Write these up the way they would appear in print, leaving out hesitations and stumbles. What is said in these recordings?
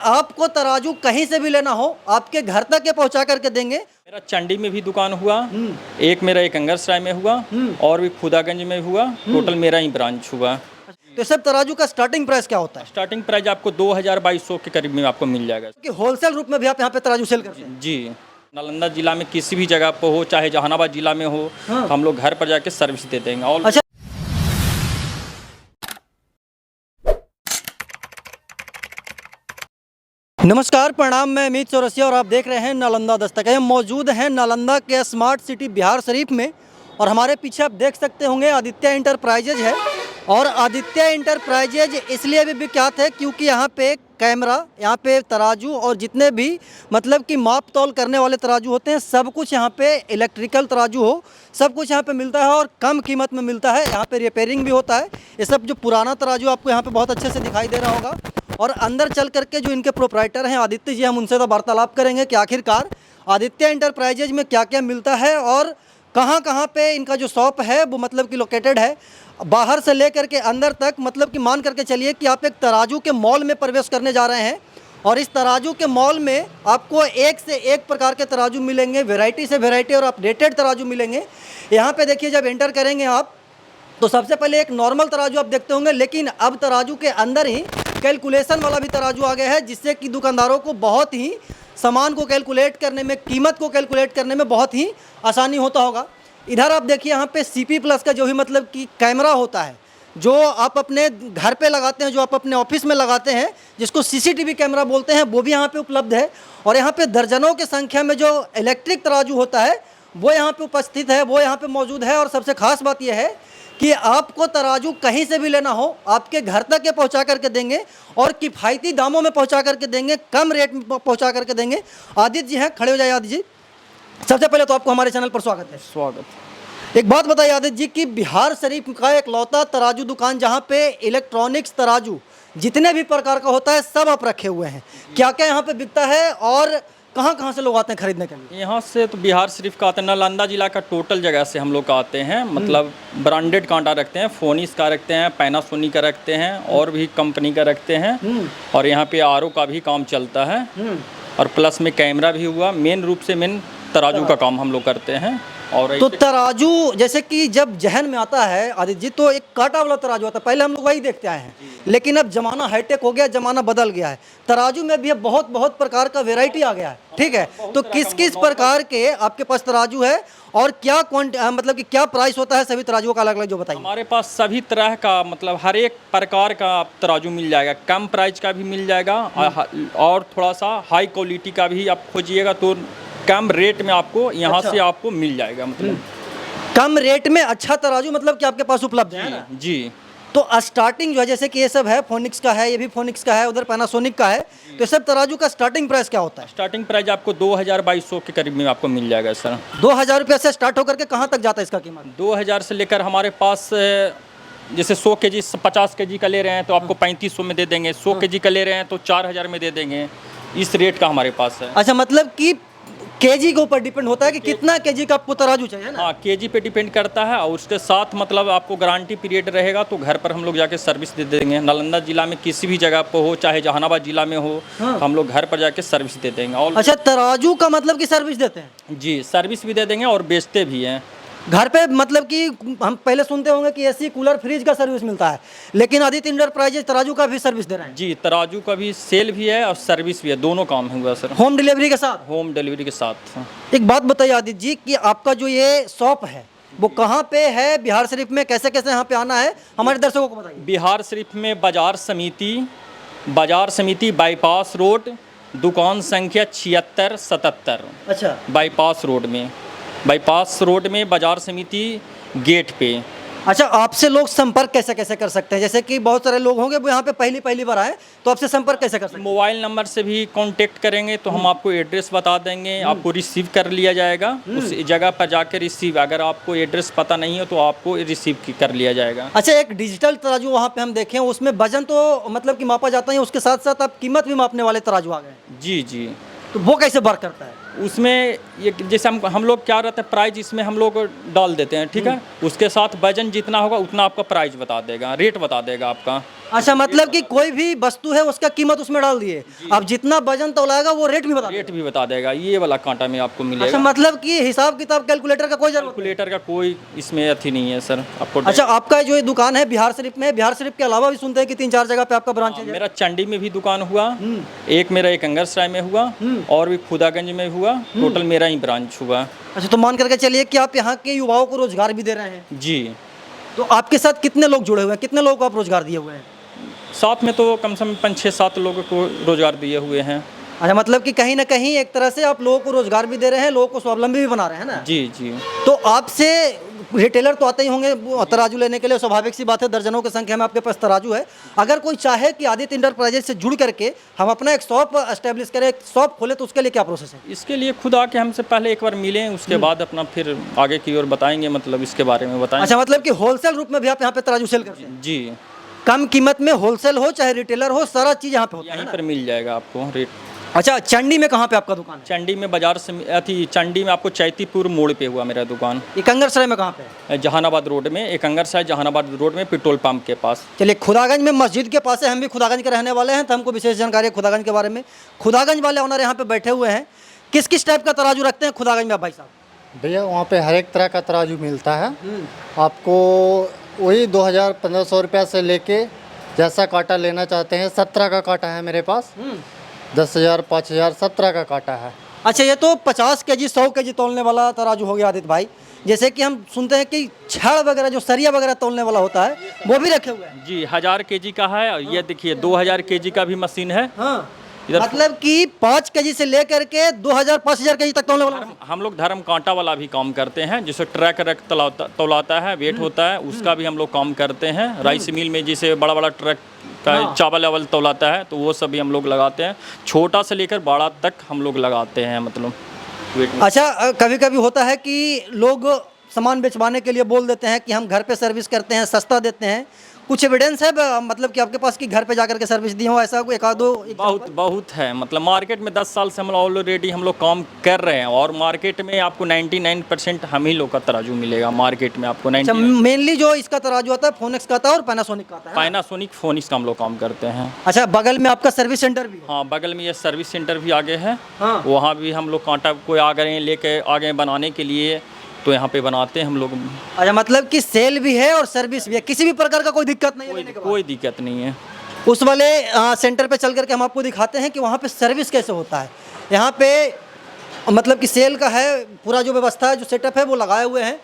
आपको तराजू कहीं से भी लेना हो आपके घर तक ये पहुंचा करके देंगे। मेरा चंडी में भी दुकान हुआ, एक मेरा एक अंगरसराय में हुआ और भी खुदागंज में हुआ। टोटल मेरा ही ब्रांच हुआ। तो सब तराजू का स्टार्टिंग प्राइस क्या होता है? स्टार्टिंग प्राइस आपको 2200 के करीब में आपको मिल जाएगा कि होलसेल रूप में भी आप यहाँ पे तराजू सेल करते हैं? जी। नालंदा जिला में किसी भी जगह पर हो, चाहे जहानाबाद जिला में हो, हम लोग घर पर जाके सर्विस दे देंगे। और अच्छा, नमस्कार, प्रणाम। मैं अमित चौरसिया और आप देख रहे हैं नालंदा दस्तक। हम मौजूद हैं नालंदा के स्मार्ट सिटी बिहार शरीफ में और हमारे पीछे आप देख सकते होंगे आदित्य इंटरप्राइजेज है। और आदित्य इंटरप्राइजेज इसलिए भी विख्यात है क्योंकि यहाँ पे कैमरा, यहाँ पे तराजू और जितने भी मतलब कि माप तौल करने वाले तराजू होते हैं, सब कुछ यहाँ पे इलेक्ट्रिकल तराजू हो, सब कुछ यहाँ पे मिलता है और कम कीमत में मिलता है। यहाँ पे रिपेयरिंग भी होता है। ये सब जो पुराना तराजू आपको यहाँ पे बहुत अच्छे से दिखाई दे रहा होगा। और अंदर चल करके जो इनके प्रोप्राइटर हैं आदित्य जी, हम उनसे तो वार्तालाप करेंगे कि आखिरकार आदित्य इंटरप्राइजेज में क्या क्या मिलता है और कहाँ कहाँ पे इनका जो शॉप है वो मतलब कि लोकेटेड है, बाहर से लेकर के अंदर तक। मतलब कि मान करके चलिए कि आप एक तराजू के मॉल में प्रवेश करने जा रहे हैं और इस तराजू के मॉल में आपको एक से एक प्रकार के तराजू मिलेंगे, वैरायटी से वैरायटी और अपडेटेड तराजू मिलेंगे। यहाँ पे देखिए, जब एंटर करेंगे आप तो सबसे पहले एक नॉर्मल तराजू आप देखते होंगे, लेकिन अब तराजू के अंदर ही कैलकुलेशन वाला भी तराजू आ गया है, जिससे कि दुकानदारों को बहुत ही सामान को कैलकुलेट करने में, कीमत को कैलकुलेट करने में बहुत ही आसानी होता होगा। इधर आप देखिए, यहाँ पे CP प्लस का जो भी मतलब कि कैमरा होता है, जो आप अपने घर पे लगाते हैं, जो आप अपने ऑफिस में लगाते हैं, जिसको CCTV कैमरा बोलते हैं, वो भी यहाँ पे उपलब्ध है। और यहाँ पे दर्जनों की संख्या में जो इलेक्ट्रिक तराजू होता है वो यहाँ पे उपस्थित है, वो यहाँ पे मौजूद है। और सबसे खास बात यह है कि आपको तराजू कहीं से भी लेना हो आपके घर तक ये पहुंचा करके देंगे और किफ़ायती दामों में पहुंचा करके देंगे, कम रेट में पहुंचा करके देंगे। आदित्य जी हैं, खड़े हो जाइए। आदित्य जी, सबसे पहले तो आपको हमारे चैनल पर स्वागत है। स्वागत। एक बात बताइए आदित्य जी कि बिहार शरीफ का एक लौता तराजू दुकान जहाँ पे इलेक्ट्रॉनिक्स तराजू जितने भी प्रकार का होता है सब आप रखे हुए हैं, क्या क्या यहाँ पे बिकता है और कहाँ कहाँ से लोग आते हैं खरीदने के लिए? यहाँ से तो बिहार शरीफ का आते हैं, नालंदा जिला का टोटल जगह से हम लोग आते हैं। मतलब ब्रांडेड कांटा रखते हैं, फोनिस का रखते हैं, पैनासोनिक का रखते हैं और भी कंपनी का रखते हैं। और यहाँ पे RO का भी काम चलता है और प्लस में कैमरा भी हुआ। मेन रूप से मेन तराजू का काम हम लोग करते हैं। और तो तराजू जैसे कि जब जहन में आता है आदित्य जी, तो एक कांटा वाला तराजू आता है, पहले हम लोग वही देखते आए हैं, लेकिन अब जमाना हाईटेक हो गया, जमाना बदल गया है। तराजू में भी अब बहुत बहुत प्रकार का वैरायटी आ गया है, ठीक है? तो किस किस प्रकार के आपके पास तराजू है और क्या मतलब कि क्या प्राइस होता है सभी तराजुओं का अलग अलग, जो बताइए। हमारे पास सभी तरह का मतलब हर एक प्रकार का तराजू मिल जाएगा। कम प्राइस का भी मिल जाएगा और थोड़ा सा हाई क्वालिटी का भी आप खोजिएगा तो कम रेट में आपको यहाँ से आपको मिल जाएगा। मतलब कम रेट में अच्छा तराजू मतलब कि आपके पास उपलब्ध है ना? जी। तो स्टार्टिंग जो है, जैसे कि ये सब है फोनिक्स का है, ये भी फोनिक्स का है, उधर पैनासोनिक का है, तो सब तराजू का स्टार्टिंग प्राइस क्या होता है? स्टार्टिंग प्राइस आपको 2200 के करीब में आपको मिल जाएगा सर। 2000 रुपये से स्टार्ट होकर के कहाँ तक जाता है इसका कीमत? 2000 से लेकर हमारे पास जैसे 100 kg 50 kg का ले रहे हैं तो आपको 3500 में दे देंगे। 100 kg का ले रहे हैं तो 4000 में दे देंगे। इस रेट का हमारे पास है। अच्छा, मतलब कि केजी के ऊपर डिपेंड होता है कि कितना केजी का आपको तराजू चाहिए ना? हाँ, केजी पे डिपेंड करता है और उसके साथ मतलब आपको गारंटी पीरियड रहेगा तो घर पर हम लोग जाके सर्विस दे देंगे। नालंदा जिला में किसी भी जगह पर हो, चाहे जहानाबाद जिला में हो, हम लोग घर पर जाके सर्विस दे देंगे। और अच्छा, तराजू का मतलब कि सर्विस देते हैं? जी, सर्विस भी दे देंगे और बेचते भी हैं घर पे। मतलब कि हम पहले सुनते होंगे कि AC कूलर फ्रिज का सर्विस मिलता है, लेकिन आदित्य इंटरप्राइजेज तराजू का भी सर्विस दे रहे हैं? जी, तराजू का भी सेल भी है और सर्विस भी है, दोनों काम होगा सर। होम डिलीवरी के साथ? होम डिलीवरी के साथ। एक बात बताइए आदित्य जी कि आपका जो ये शॉप है वो कहाँ पे है बिहार शरीफ में, कैसे कैसे यहाँ पे आना है हमारे दर्शकों को बताइए। बिहार शरीफ में बाजार समिति बाईपास रोड, दुकान संख्या 7677। अच्छा, बाईपास रोड में बाजार समिति गेट पे। अच्छा, आपसे लोग संपर्क कैसे कैसे कर सकते हैं? जैसे कि बहुत सारे लोग होंगे वो यहाँ पे पहली बार आए, तो आपसे संपर्क कैसे कर सकते हैं? मोबाइल नंबर से भी कांटेक्ट करेंगे तो हम आपको एड्रेस बता देंगे, आपको रिसीव कर लिया जाएगा। उस जगह पर जाकर रिसीव, अगर आपको एड्रेस पता नहीं हो तो आपको रिसीव कर लिया जाएगा। अच्छा, एक डिजिटल तराजू वहाँ पे हम देखें, उसमें वजन तो मतलब कि मापा जाता है, उसके साथ साथ आप कीमत भी मापने वाले तराजू आ गए? जी जी। तो वो कैसे वर्क करता है? उसमें ये जैसे हम लोग क्या रहता है प्राइस इसमें हम लोग डाल देते हैं, ठीक है। उसके साथ वजन जितना होगा उतना आपका प्राइस बता देगा, रेट बता देगा आपका। अच्छा, मतलब कि कोई भी वस्तु है उसका कीमत उसमें डाल दिए, अब जितना वजन तोलाएगा वो रेट भी बता रेट भी बता देगा, ये वाला कांटा में आपको अच्छा, मिलेगा। मतलब कि हिसाब किताब कैलकुलेटर का कोई जरूरत नहीं। कैलकुलेटर का कोई इसमें अथी नहीं है सर आपको। अच्छा, आपका जो ये दुकान है बिहार शरीफ में है, बिहार शरीफ के अलावा भी सुनते हैं कि 3-4 जगह पे आपका ब्रांच है। मेरा चंडी में भी दुकान हुआ, एक मेरा एक अंगरसराय में हुआ, और भी खुदागंज में हुआ, टोटल मेरा ही ब्रांच हुआ। अच्छा, तो मान करके चलिए कि आप यहाँ के युवाओं को रोजगार भी दे रहे हैं। जी, तो आपके साथ कितने लोग जुड़े हुए हैं, कितने लोगों को आप रोजगार दिए हुए हैं? साथ में तो कम से कम 5-6-7 लोगों को रोजगार दिए हुए हैं। अच्छा, मतलब कि कहीं ना कहीं एक तरह से आप लोगों को रोजगार भी दे रहे हैं, लोगों को स्वावलंबी भी बना रहे हैं ना। जी जी। तो आपसे रिटेलर तो आते ही होंगे वो तराजू लेने के लिए, स्वाभाविक सी बात है, दर्जनों की संख्या में आपके पास तराजू है। अगर कोई चाहे कि आदित्य इंटरप्राइजेज से जुड़ करके हम अपना एक शॉप एस्टेब्लिश करें, एक शॉप खोले, तो उसके लिए क्या प्रोसेस है? इसके लिए खुद आके हमसे पहले एक बार मिलें, उसके बाद अपना फिर आगे की ओर बताएंगे, मतलब इसके बारे में बताएंगे। अच्छा, मतलब कि होलसेल रूप में भी आप यहाँ पे तराजू सेल करते हैं? जी, कम कीमत में होलसेल हो चाहे रिटेलर हो, सारा चीज़ यहाँ पे होता है यहीं ना? पर मिल जाएगा आपको रेट। अच्छा, चंडी में कहाँ पे आपका दुकान है? चंडी में बाजार से अथी चंडी में आपको चैतीपुर मोड़ पे हुआ मेरा दुकान। एकंगरसराय में कहाँ पे है? जहानाबाद रोड में, एकंगरसराय जहानाबाद रोड में पेट्रोल पंप के पास। चलिए, खुदागंज में मस्जिद के पास है, हम भी खुदागंज के रहने वाले हैं, तो हमको विशेष जानकारी है खुदागंज के बारे में। खुदागंज वाले ऑनर यहाँ पे बैठे हुए हैं। किस किस टाइप का तराजू रखते हैं खुदागंज में आप भाई साहब? भैया वहाँ पे हर एक तरह का तराजू मिलता है आपको। वही 2000-1500 रुपया से लेके जैसा कांटा लेना चाहते हैं। 17 का कांटा है मेरे पास, 10,000, 5,000, 17 का कांटा है। अच्छा, ये तो 50 केजी 100 केजी तोलने वाला तराजू हो गया आदित्य भाई। जैसे कि हम सुनते हैं कि छड़ वगैरह जो सरिया वगैरह तोलने वाला होता है वो भी रखे हुए हैं। जी, 1000 केजी का है, और ये देखिए 2000 केजी का भी मशीन है। हाँ, इधर मतलब कि 5 केजी से लेकर के 2000-5000 केजी तक तोलने वाला। हम लोग धर्म कांटा वाला भी काम करते हैं, जिसे ट्रक रख तौलाता है, वेट होता है, उसका भी हम लोग काम करते हैं। राइस मिल में जिसे बड़ा बड़ा ट्रक का चावल वावल तौलाता है, तो वो सभी हम लोग लगाते हैं। छोटा से लेकर बड़ा तक हम लोग लगाते हैं, मतलब वेट में। अच्छा, कभी कभी होता है कि लोग सामान बेचवाने के लिए बोल देते हैं कि हम घर पे सर्विस करते हैं, सस्ता देते हैं। कुछ एविडेंस है मतलब कि आपके पास कि घर पे जाकर के सर्विस दी हो, ऐसा कोई एक आध दो? बहुत है, मतलब मार्केट में 10 साल से हम ऑलरेडी हम लोग काम कर रहे हैं, और मार्केट में आपको 99% हम ही लोग का तराजू मिलेगा मार्केट में आपको। 99 मेनली जो इसका तराजू आता है फोनिक्स का आता है और पैनासोनिक का आता है। पैनासोनिक फोनिक्स का हम लोग काम करते हैं। अच्छा, बगल में आपका सर्विस सेंटर भी है? हाँ, बगल में ये सर्विस सेंटर भी आगे है। हाँ। वहाँ भी हम लोग कांटा कोई आ गए लेके आगे बनाने के लिए, तो यहाँ पे बनाते हैं हम लोग। अच्छा, मतलब कि सेल भी है और सर्विस भी है, किसी भी प्रकार का कोई दिक्कत नहीं है? कोई दिक्कत नहीं है। उस वाले सेंटर पे चल करके हम आपको दिखाते हैं कि वहाँ पे सर्विस कैसे होता है। यहाँ पे मतलब कि सेल का है, पूरा जो व्यवस्था है, जो सेटअप है वो लगाए हुए हैं।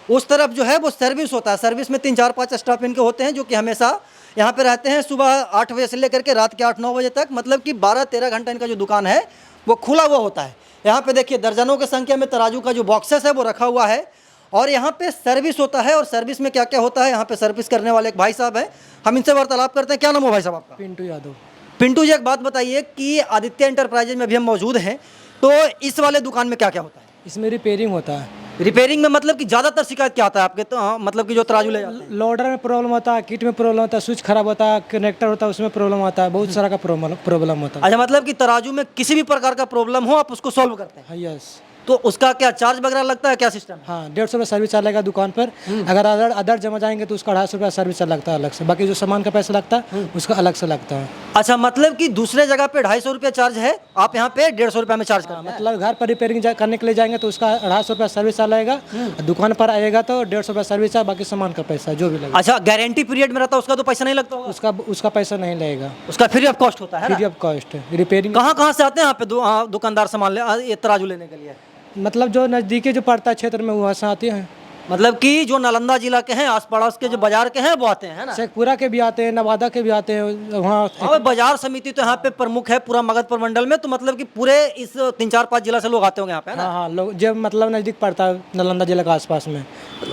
उस तरफ जो है वो सर्विस होता है। सर्विस में 3-4-5 स्टाफ इनके होते हैं, जो कि हमेशा यहाँ पे रहते हैं, सुबह 8 बजे से लेकर के रात के 8-9 बजे तक। मतलब कि 12-13 घंटा इनका जो दुकान है वो खुला हुआ होता है। यहाँ पे देखिए दर्जनों की संख्या में तराजू का जो बॉक्सेस है वो रखा हुआ है, और यहाँ पे सर्विस होता है। और सर्विस में क्या क्या होता है, यहाँ पे सर्विस करने वाले एक भाई साहब हैं, हम इनसे वार्तालाप करते हैं। क्या नाम है भाई साहब आपका? पिंटू यादव। पिंटू जी, एक बात बताइए कि आदित्य इंटरप्राइजेज में भी हम मौजूद हैं, तो इस वाले दुकान में क्या क्या होता है? इसमें रिपेयरिंग होता है। रिपेयरिंग में मतलब कि ज़्यादातर शिकायत क्या आता है आपके? तो मतलब कि जो तराजू ले जाते हैं, लोडर में प्रॉब्लम होता है, किट में प्रॉब्लम होता है, स्विच खराब होता है, कनेक्टर होता है उसमें प्रॉब्लम आता है, बहुत सारा का प्रॉब्लम होता है। अच्छा, मतलब कि तराजू में किसी भी प्रकार का प्रॉब्लम हो आप उसको सॉल्व करते हैं? हाँ, यस। तो उसका क्या चार्ज वगैरह लगता है, क्या सिस्टम है? हाँ, 150 रुपये सर्विस चार्ज लगेगा दुकान पर। अगर अदर जमा जाएंगे तो उसका 250 रुपया सर्विस चार्ज लगता है अलग से। बाकी जो सामान का पैसा लगता है उसका अलग से लगता है। अच्छा, मतलब कि दूसरे जगह पे 250 रुपया चार्ज है, आप यहाँ पे 150 रुपया में चार्ज करते हैं? मतलब घर पर रिपेयरिंग करने के लिए जाएंगे तो उसका 250 रुपया सर्विस चार्ज लगेगा, दुकान पर आएगा तो 150 रुपया सर्विस चार्ज, बाकी सामान का पैसा जो भी लगेगा। अच्छा, गारंटी पीरियड में रहता है उसका तो पैसा नहीं लगता होगा? उसका पैसा नहीं लगेगा, उसका फ्री ऑफ कॉस्ट होता है ना? फ्री ऑफ कॉस्ट है रिपेयरिंग। कहाँ कहाँ से आते हैं यहाँ पे दुकानदार सामान ये तराजू लेने के लिए? मतलब जो नज़दीकी जो पड़ता है क्षेत्र में वहाँ से आते हैं। मतलब कि जो नालंदा जिला के हैं, आस पड़ोस के जो बाजार के हैं वो आते हैं, है ना? शेखपुरा के भी आते हैं, नवादा के भी आते हैं वहाँ। हाँ, बाजार समिति तो यहाँ पे प्रमुख है पूरा मगधपुर मंडल में, तो मतलब कि पूरे इस 3-4-5 जिला से लोग आते होंगे यहाँ पे, है ना? हाँ हाँ, लोग जब मतलब नज़दीक पड़ता है नालंदा जिला के आसपास में।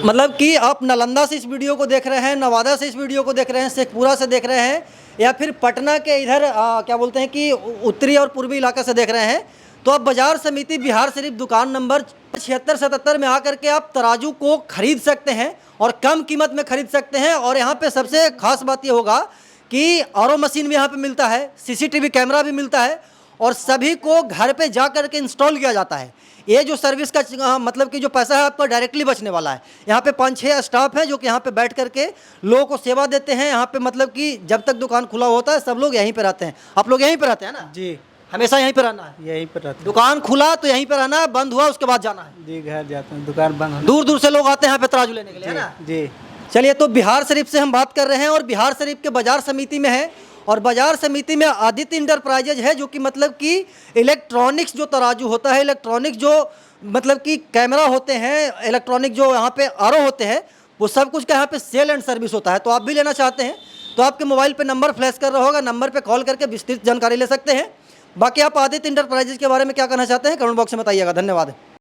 मतलब कि आप नालंदा से इस वीडियो को देख रहे हैं, नवादा से इस वीडियो को देख रहे हैं, शेखपुरा से देख रहे हैं, या फिर पटना के इधर क्या बोलते हैं कि उत्तरी और पूर्वी इलाका से देख रहे हैं, तो आप बाजार समिति बिहार शरीफ दुकान नंबर 76-77 में आकर के आप तराजू को खरीद सकते हैं और कम कीमत में खरीद सकते हैं। और यहाँ पे सबसे खास बात ये होगा कि आरओ मशीन भी यहाँ पे मिलता है, सीसीटीवी कैमरा भी मिलता है, और सभी को घर पे जा कर के इंस्टॉल किया जाता है। ये जो सर्विस का मतलब कि जो पैसा है आपका डायरेक्टली बचने वाला है। यहाँ पे 5-6 स्टाफ हैं जो कि यहाँ पे बैठ करके लोगों को सेवा देते हैं। यहाँ पे मतलब कि जब तक दुकान खुला होता है सब लोग यहीं पे रहते हैं। आप लोग यहीं पे रहते हैं ना? जी, हमेशा यहीं पे रहना है? यहीं पर रहते दुकान खुला तो यहीं पे रहना है, बंद हुआ उसके बाद जाना है? हैं। जी, घर जाते हैं, दुकान बंद होने। दूर दूर से लोग आते हैं यहाँ पे तराजू लेने के लिए, है ना? जी, चलिए, तो बिहार शरीफ से हम बात कर रहे हैं और बिहार शरीफ के बाजार समिति में है। और बाजार समिति में आदित्य इंटरप्राइजेज है जो कि मतलब कि इलेक्ट्रॉनिक्स जो तराजू होता है, इलेक्ट्रॉनिक जो मतलब कि कैमरा होते हैं, इलेक्ट्रॉनिक जो यहाँ पे आरओ होते हैं, वो सब कुछ का यहाँ पे सेल एंड सर्विस होता है। तो आप भी लेना चाहते हैं तो आपके मोबाइल पे नंबर फ्लैश कर रहा होगा, नंबर पे कॉल करके विस्तृत जानकारी ले सकते हैं। बाकी आप आदित्य इंटरप्राइजेज के बारे में क्या कहना चाहते हैं कमेंट बॉक्स में बताइएगा। धन्यवाद।